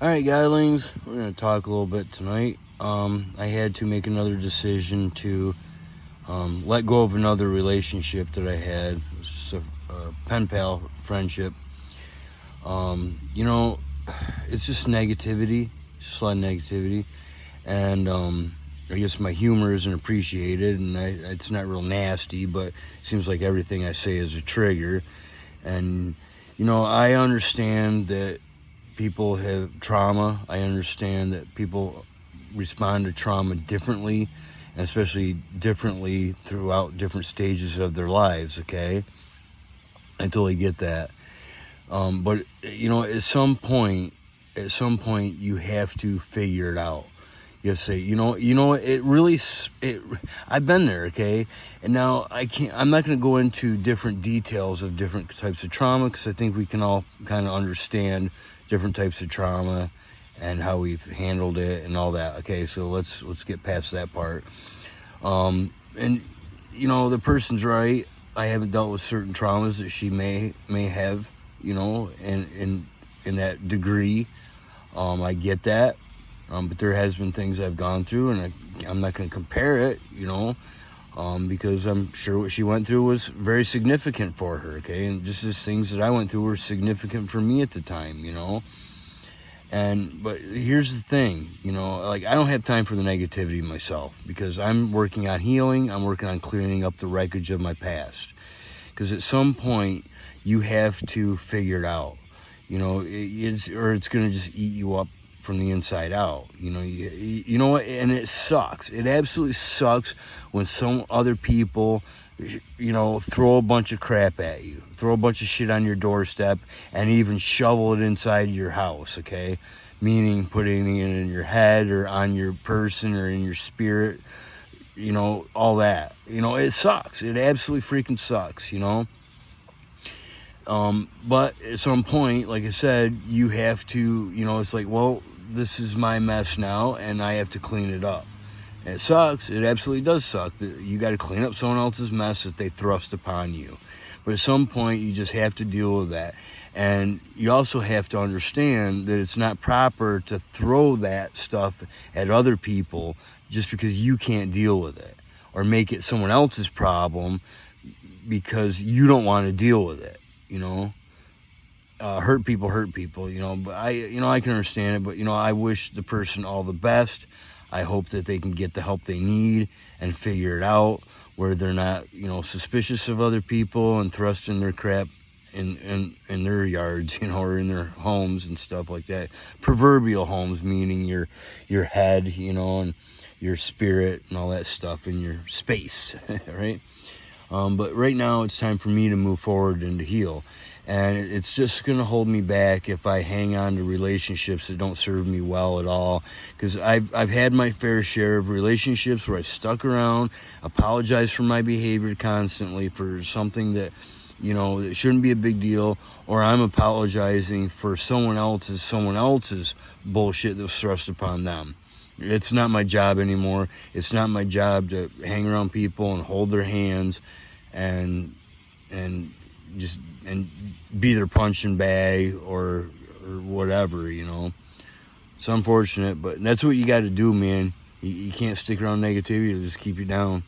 All right, Godlings, we're going to talk a little bit tonight. I had to make another decision to let go of another relationship that I had. It was just a pen pal friendship. It's just negativity, just a lot of negativity. And I guess my humor isn't appreciated, and it's not real nasty, but it seems like everything I say is a trigger. And, I understand that people have trauma. I understand that people respond to trauma differently, and especially differently throughout different stages of their lives, okay? I totally get that. But, at some point, you have to figure it out. You have to say, I've been there, okay? And now I'm not going to go into different details of different types of trauma, because I think we can all kind of understand different types of trauma and how we've handled it and all that. Okay, so let's get past that part. The person's right. I haven't dealt with certain traumas that she may have, in that degree. I get that. But there has been things I've gone through, and I'm not going to compare it, because I'm sure what she went through was very significant for her, okay? And just as things that I went through were significant for me at the time, But here's the thing, I don't have time for the negativity myself, because I'm working on healing. I'm working on clearing up the wreckage of my past. Because at some point, you have to figure it out, it's going to just eat you up from the inside out. You know what? And it sucks. It absolutely sucks when some other people, throw a bunch of crap at you, throw a bunch of shit on your doorstep, and even shovel it inside your house, okay? Meaning putting it in your head or on your person or in your spirit, all that. It sucks. It absolutely freaking sucks, But at some point, like I said, you have to, it's like, well, this is my mess now, and I have to clean it up. And it sucks. It absolutely does suck that you got to clean up someone else's mess that they thrust upon you. But at some point, you just have to deal with that. And you also have to understand that it's not proper to throw that stuff at other people just because you can't deal with it, or make it someone else's problem because you don't want to deal with it. Hurt people, but I can understand it, but, I wish the person all the best. I hope that they can get the help they need and figure it out, where they're not, suspicious of other people and thrusting their crap in their yards, or in their homes and stuff like that. Proverbial homes, meaning your head, and your spirit and all that stuff in your space, right? But right now it's time for me to move forward and to heal. And it's just going to hold me back if I hang on to relationships that don't serve me well at all. Because I've had my fair share of relationships where I stuck around, apologized for my behavior constantly for something that, that shouldn't be a big deal, or I'm apologizing for someone else's bullshit that was thrust upon them. It's not my job anymore. It's not my job to hang around people and hold their hands and be their punching bag or whatever, It's unfortunate, but that's what you got to do, man. You can't stick around negativity. It'll just keep you down.